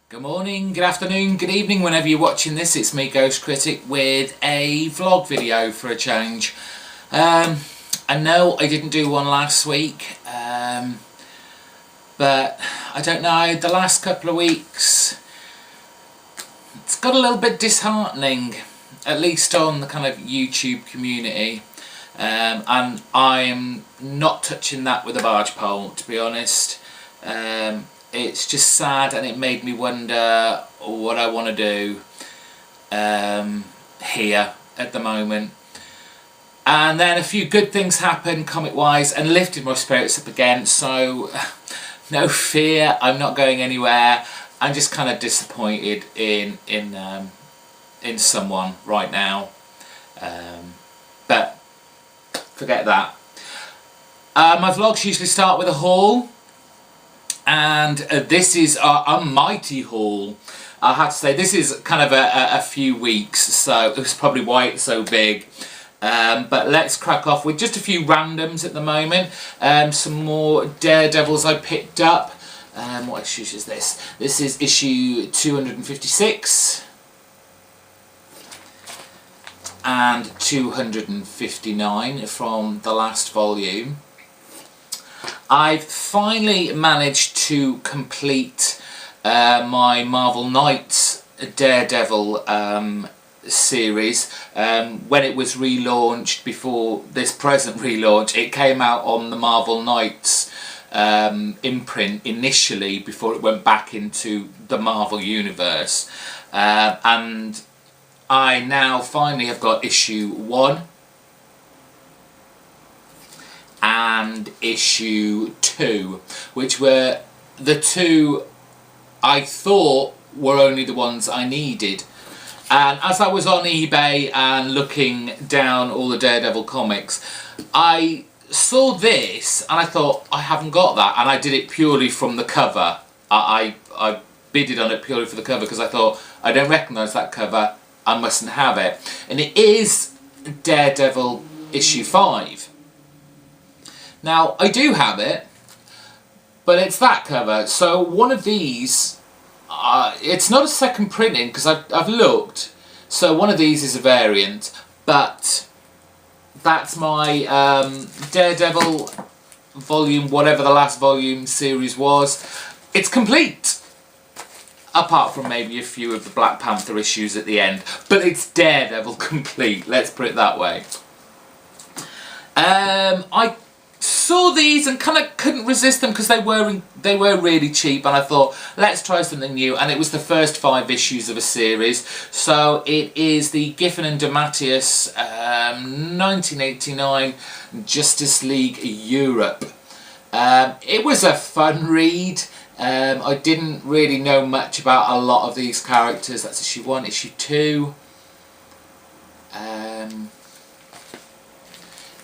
Good morning, good afternoon, good evening, whenever you're watching this. It's me, GhostCritic, with a vlog video for a change. I know I didn't do one last week, but I don't know, the last couple of weeks it's got a little bit disheartening, at least on the kind of YouTube community, and I'm not touching that with a barge pole, to be honest. It's just sad, and it made me wonder what I want to do here at the moment. And then a few good things happened comic wise and lifted my spirits up again, so no fear, I'm not going anywhere. I'm just kind of disappointed in someone right now, but forget that. My vlogs usually start with a haul, and this is a mighty haul. I have to say, this is kind of a few weeks, so it's probably why it's so big. But let's crack off with just a few randoms at the moment. Some more Daredevils I picked up. What issues is this? This is issue 256 and 259 from the last volume. I've finally managed to complete my Marvel Knights Daredevil series. When it was relaunched, before this present relaunch, it came out on the Marvel Knights imprint initially before it went back into the Marvel Universe. And I now finally have got issue 1 and issue 2, which were the two I thought were only the ones I needed. And as I was on eBay and looking down all the Daredevil comics, I saw this and I thought, I haven't got that, and I did it purely from the cover. I bidded on it purely for the cover because I thought, I don't recognise that cover, I mustn't have it. And it is Daredevil issue 5. Now, I do have it, but it's that cover. So one of these, it's not a second printing because I've looked. So one of these is a variant, but that's my Daredevil volume, whatever the last volume series was. It's complete, apart from maybe a few of the Black Panther issues at the end. But it's Daredevil complete, let's put it that way. I saw these and kind of couldn't resist them because they were really cheap, and I thought, let's try something new. And it was the first 5 issues of a series, so it is the Giffen and DeMatteis 1989 Justice League Europe. It was a fun read. I didn't really know much about a lot of these characters. That's issue 1, issue 2.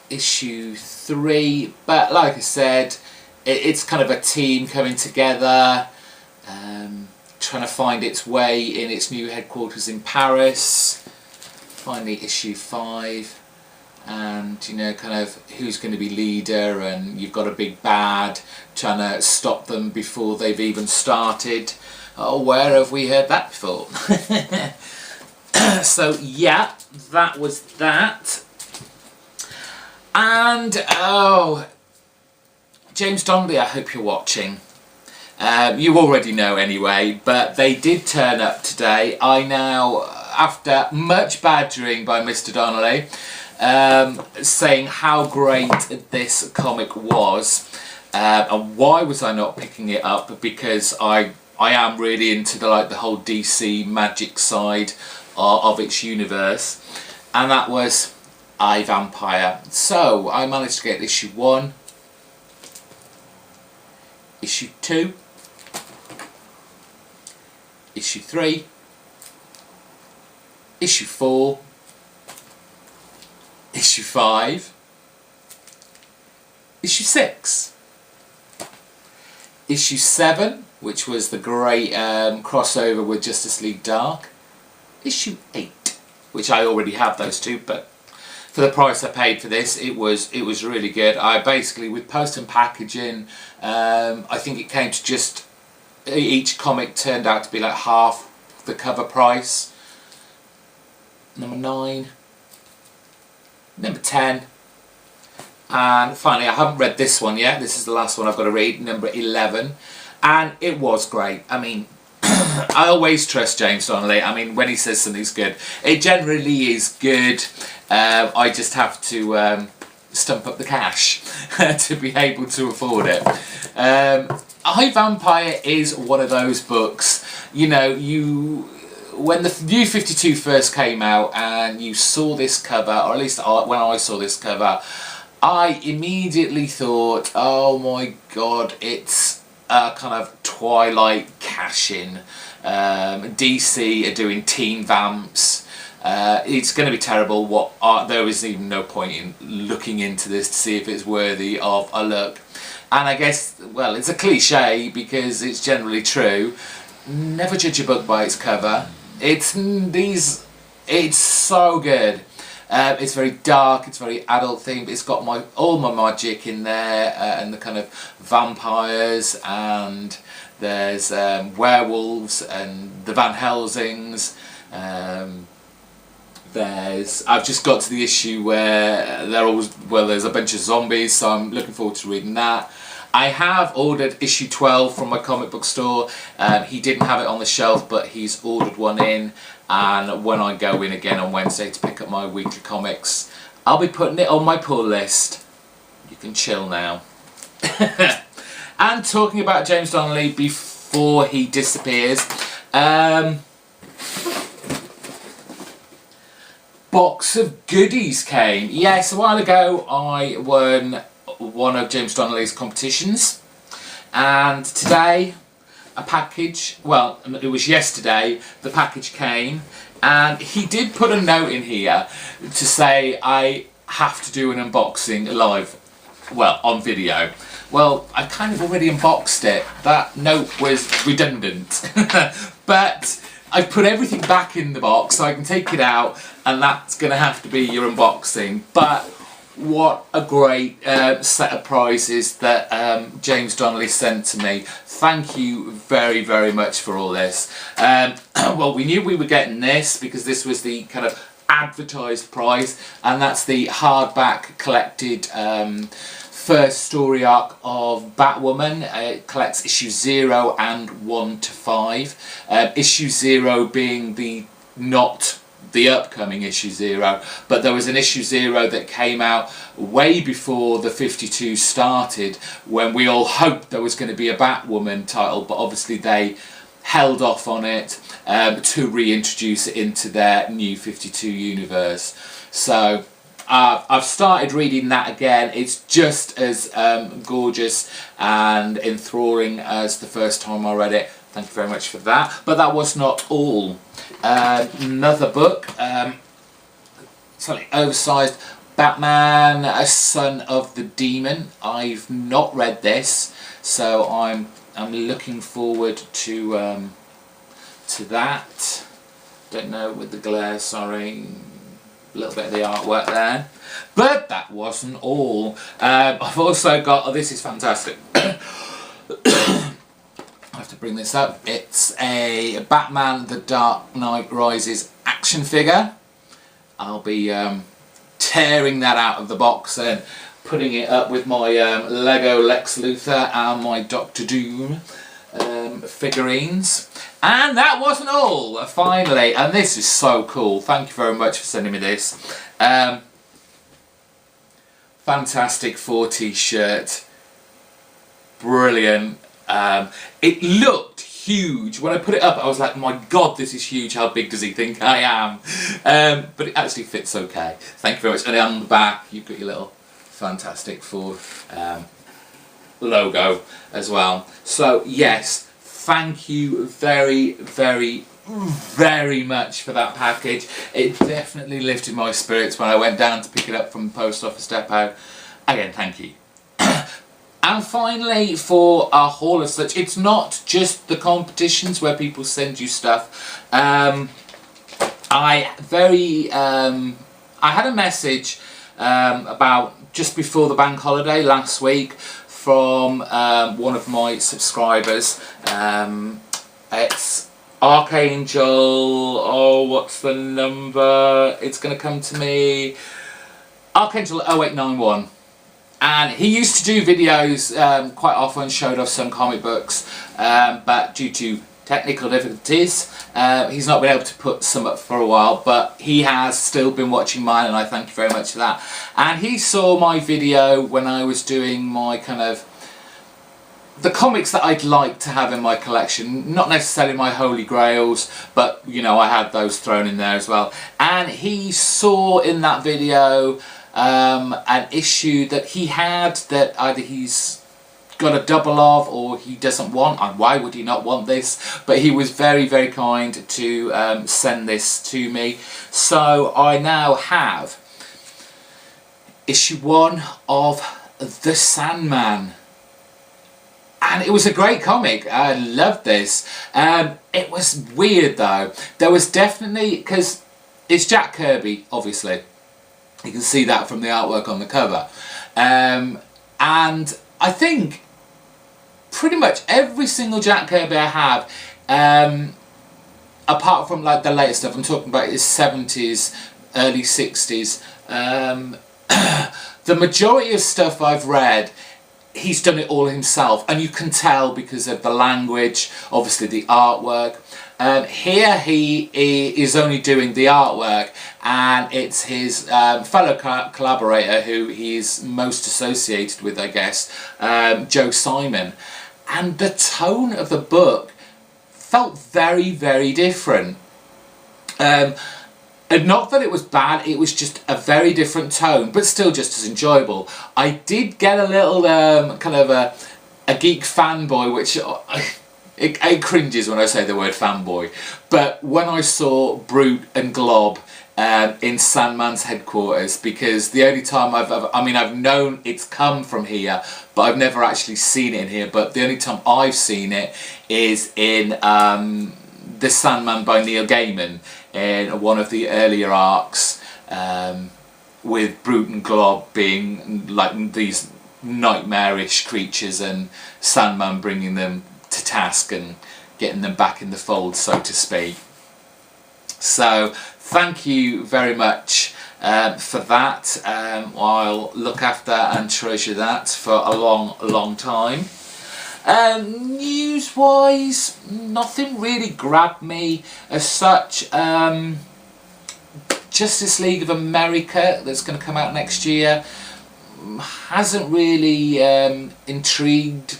Issue 3, but like I said, it's kind of a team coming together, trying to find its way in its new headquarters in Paris. Finally issue 5, and you know, kind of who's going to be leader, and you've got a big bad trying to stop them before they've even started. Oh, where have we heard that before? So yeah, that was that. And, oh, James Donnelly, I hope you're watching. You already know anyway, but they did turn up today. I now, after much badgering by Mr. Donnelly, saying how great this comic was, and why was I not picking it up, because I am really into the whole DC magic side of its universe, and that was I, Vampire. So I managed to get issue 1, issue 2, issue 3, issue 4, issue 5, issue 6, issue 7, which was the great crossover with Justice League Dark, issue 8, which I already have those two, but for the price I paid for this, it was really good. I basically, with post and packaging, I think it came to just each comic turned out to be like half the cover price. Number 9, number 10, and finally, I haven't read this one yet. This is the last one I've got to read, number 11, and it was great. I mean, I always trust James Donnelly. I mean, when he says something's good, it generally is good. I just have to stump up the cash to be able to afford it. I, Vampire is one of those books, you know, when the New 52 first came out and you saw this cover, or at least when I saw this cover, I immediately thought, oh my god, it's a kind of Twilight cash-in. DC are doing teen vamps. It's going to be terrible. There is even no point in looking into this to see if it's worthy of a look. And I guess, well, it's a cliche because it's generally true. Never judge a book by its cover. It's so good. It's very dark, it's very adult themed. It's got all my magic in there, and the kind of vampires, and there's werewolves and the Van Helsings. I've just got to the issue where there's a bunch of zombies, so I'm looking forward to reading that. I have ordered issue 12 from my comic book store. He didn't have it on the shelf, but he's ordered one in, and when I go in again on Wednesday to pick up my weekly comics, I'll be putting it on my pull list. You can chill now. And talking about James Donnelly before he disappears, box of goodies came. Yes, a while ago I won one of James Donnelly's competitions, and today a package, well, it was yesterday, the package came, and he did put a note in here to say I have to do an unboxing live, well, on video. Well, I kind of already unboxed it. That note was redundant. But I've put everything back in the box so I can take it out, and that's going to have to be your unboxing. But what a great set of prizes that James Donnelly sent to me. Thank you very, very much for all this. Well, we knew we were getting this because this was the kind of advertised prize, and that's the hardback collected first story arc of Batwoman. It collects issues 0 and 1 to 5. Issue 0 being not the upcoming issue 0, but there was an issue 0 that came out way before the 52 started, when we all hoped there was going to be a Batwoman title, but obviously they held off on it to reintroduce it into their new 52 universe. So I've started reading that again. It's just as gorgeous and enthralling as the first time I read it. Thank you very much for that. But that was not all. Another book, slightly oversized, Batman, A Son of the Demon. I've not read this, so I'm looking forward to that. Don't know with the glare, sorry. A little bit of the artwork there. But that wasn't all. I've also got, this is fantastic. I have to bring this up. It's a Batman The Dark Knight Rises action figure. I'll be tearing that out of the box and putting it up with my Lego Lex Luthor and my Doctor Doom figurines. And that wasn't all, finally, and this is so cool. Thank you very much for sending me this. Fantastic 4T shirt. Brilliant. It looked huge. When I put it up, I was like, my god, this is huge. How big does he think I am? But it actually fits okay. Thank you very much. And on the back, you've got your little Fantastic Four logo as well. So, yes, thank you very, very, very much for that package. It definitely lifted my spirits when I went down to pick it up from the post office depot. Again, thank you. And finally, for our haul as such, it's not just the competitions where people send you stuff. I had a message about just before the bank holiday last week from one of my subscribers. It's Archangel, oh what's the number, it's going to come to me, Archangel 0891, and he used to do videos quite often, showed off some comic books, but due to technical difficulties he's not been able to put some up for a while, but he has still been watching mine, and I thank you very much for that. And he saw my video when I was doing my kind of the comics that I'd like to have in my collection, not necessarily my holy grails, but you know, I had those thrown in there as well. And he saw in that video an issue that he had that either he's got a double of or he doesn't want, and why would he not want this, but he was very, very kind to send this to me. So I now have issue 1 of The Sandman. And it was a great comic. I loved this. It was weird though. There was definitely, because it's Jack Kirby, obviously. You can see that from the artwork on the cover. And I think pretty much every single Jack Kirby I have, apart from like the latest stuff, I'm talking about his 70s, early 60s, the majority of stuff I've read, he's done it all himself, and you can tell because of the language, obviously the artwork. Here he is only doing the artwork, and it's his fellow collaborator who he's most associated with, I guess, Joe Simon. And the tone of the book felt very, very different. And not that it was bad, it was just a very different tone, but still just as enjoyable. I did get a little kind of a geek fanboy, which it cringes when I say the word fanboy. But when I saw Brute and Glob in Sandman's headquarters, because the only time I've known it's come from here, but I've never actually seen it in here, but the only time I've seen it is in The Sandman by Neil Gaiman, in one of the earlier arcs, with Brute and Glob being like these nightmarish creatures and Sandman bringing them to task and getting them back in the fold, so to speak. So thank you very much for that. I'll look after and treasure that for a long, long time. News-wise, nothing really grabbed me as such. Justice League of America, that's going to come out next year, hasn't really intrigued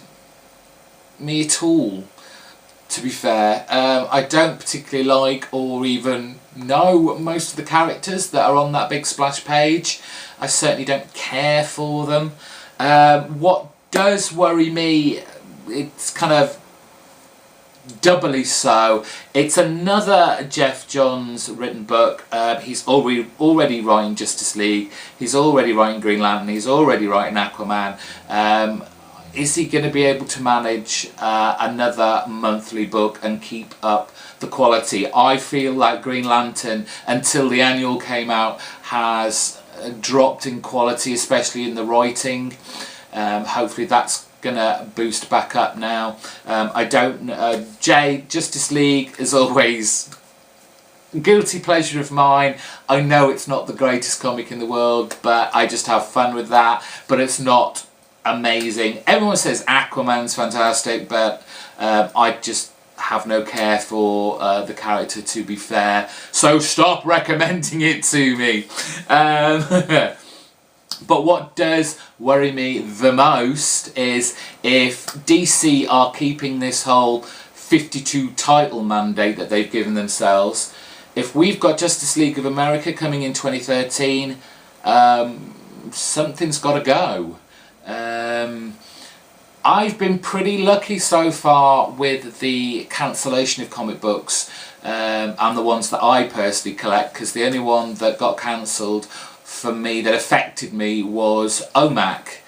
me at all, to be fair. I don't particularly like or even know most of the characters that are on that big splash page. I certainly don't care for them. What does worry me, it's kind of doubly so, it's another Jeff Johns written book. He's already writing Justice League, he's already writing Green Lantern, he's already writing Aquaman. Is he going to be able to manage another monthly book and keep up the quality? I feel like Green Lantern, until the annual came out, has dropped in quality, especially in the writing. Hopefully that's gonna boost back up now. I don't Justice League is always a guilty pleasure of mine. I know it's not the greatest comic in the world, but I just have fun with that. But it's not amazing. Everyone says Aquaman's fantastic, but I just have no care for the character, to be fair. So stop recommending it to me. But what does worry me the most is if DC are keeping this whole 52 title mandate that they've given themselves. If we've got Justice League of America coming in 2013, something's got to go. I've been pretty lucky so far with the cancellation of comic books and the ones that I personally collect, because the only one that got cancelled for me that affected me was OMAC,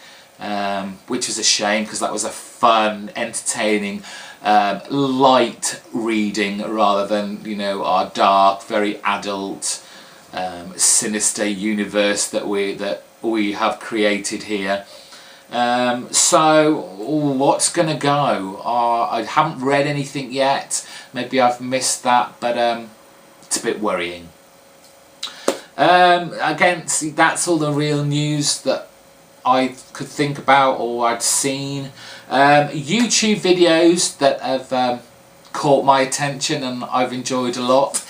which is a shame because that was a fun, entertaining, light reading rather than, you know, our dark, very adult, sinister universe that we have created here. So what's gonna go? I haven't read anything yet. Maybe I've missed that, but it's a bit worrying. Again, see, that's all the real news that I could think about or I'd seen. YouTube videos that have caught my attention and I've enjoyed a lot.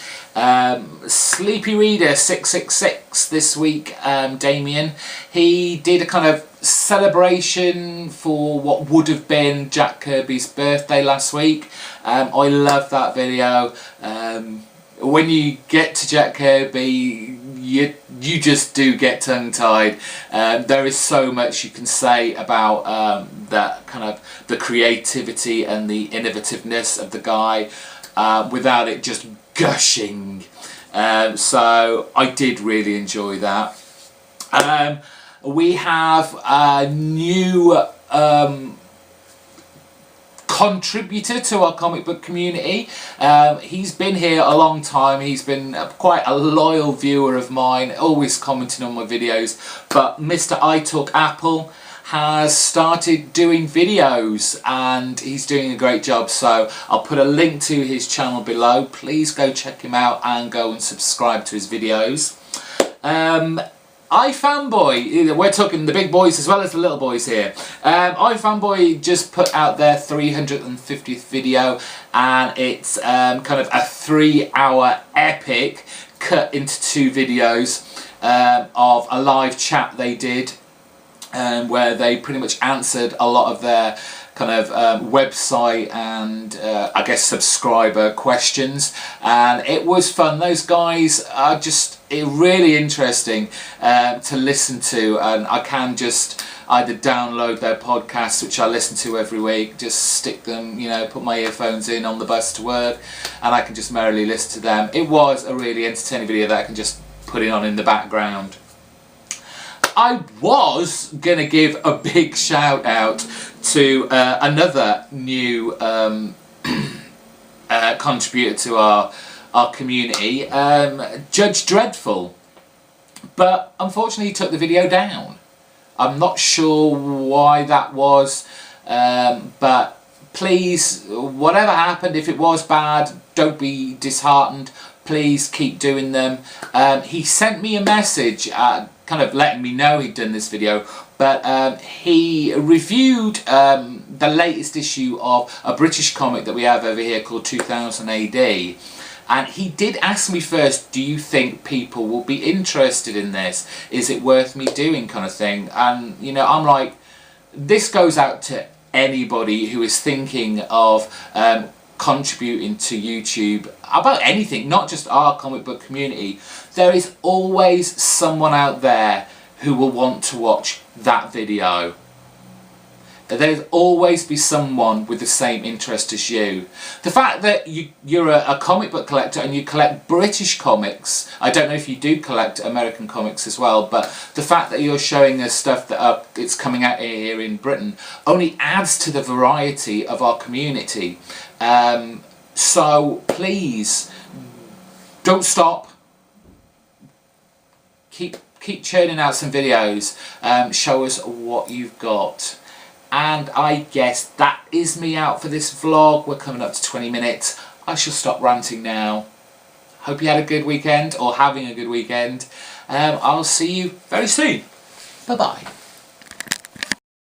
Sleepy Reader 666 this week, Damien, he did a kind of celebration for what would have been Jack Kirby's birthday last week. I love that video. When you get to Jack Kirby, you just do get tongue-tied. There is so much you can say about that kind of the creativity and the innovativeness of the guy without it just gushing. So I did really enjoy that. We have a new contributor to our comic book community. He's been here a long time. He's been quite a loyal viewer of mine, always commenting on my videos. But Mr. I Talk Apple has started doing videos and he's doing a great job, so I'll put a link to his channel below. Please go check him out and go and subscribe to his videos. iFanboy, we're talking the big boys as well as the little boys here. iFanboy just put out their 350th video, and it's kind of a 3-hour epic cut into 2 videos of a live chat they did, where they pretty much answered a lot of their kind of website and I guess subscriber questions, and it was fun. Those guys are just really interesting to listen to, and I can just either download their podcasts, which I listen to every week, just stick them, you know, put my earphones in on the bus to work, and I can just merrily listen to them. It was a really entertaining video that I can just put it on in the background. I was going to give a big shout out to another new contributor to our community, Judge Dreadful, but unfortunately he took the video down. I'm not sure why that was, but please, whatever happened, if it was bad, don't be disheartened. Please keep doing them. He sent me a message kind of letting me know he'd done this video, but he reviewed the latest issue of a British comic that we have over here called 2000 AD, and he did ask me first, do you think people will be interested in this? Is it worth me doing, kind of thing? And you know, I'm like, this goes out to anybody who is thinking of contributing to YouTube about anything, not just our comic book community. There is always someone out there who will want to watch that video. There'll always be someone with the same interest as you. The fact that you're a comic book collector and you collect British comics, I don't know if you do collect American comics as well, but the fact that you're showing us stuff that it's coming out here in Britain only adds to the variety of our community. So please, don't stop. Keep churning out some videos. Show us what you've got. And I guess that is me out for this vlog. We're coming up to 20 minutes. I shall stop ranting now. Hope you had a good weekend, or having a good weekend. I'll see you very soon. Bye bye.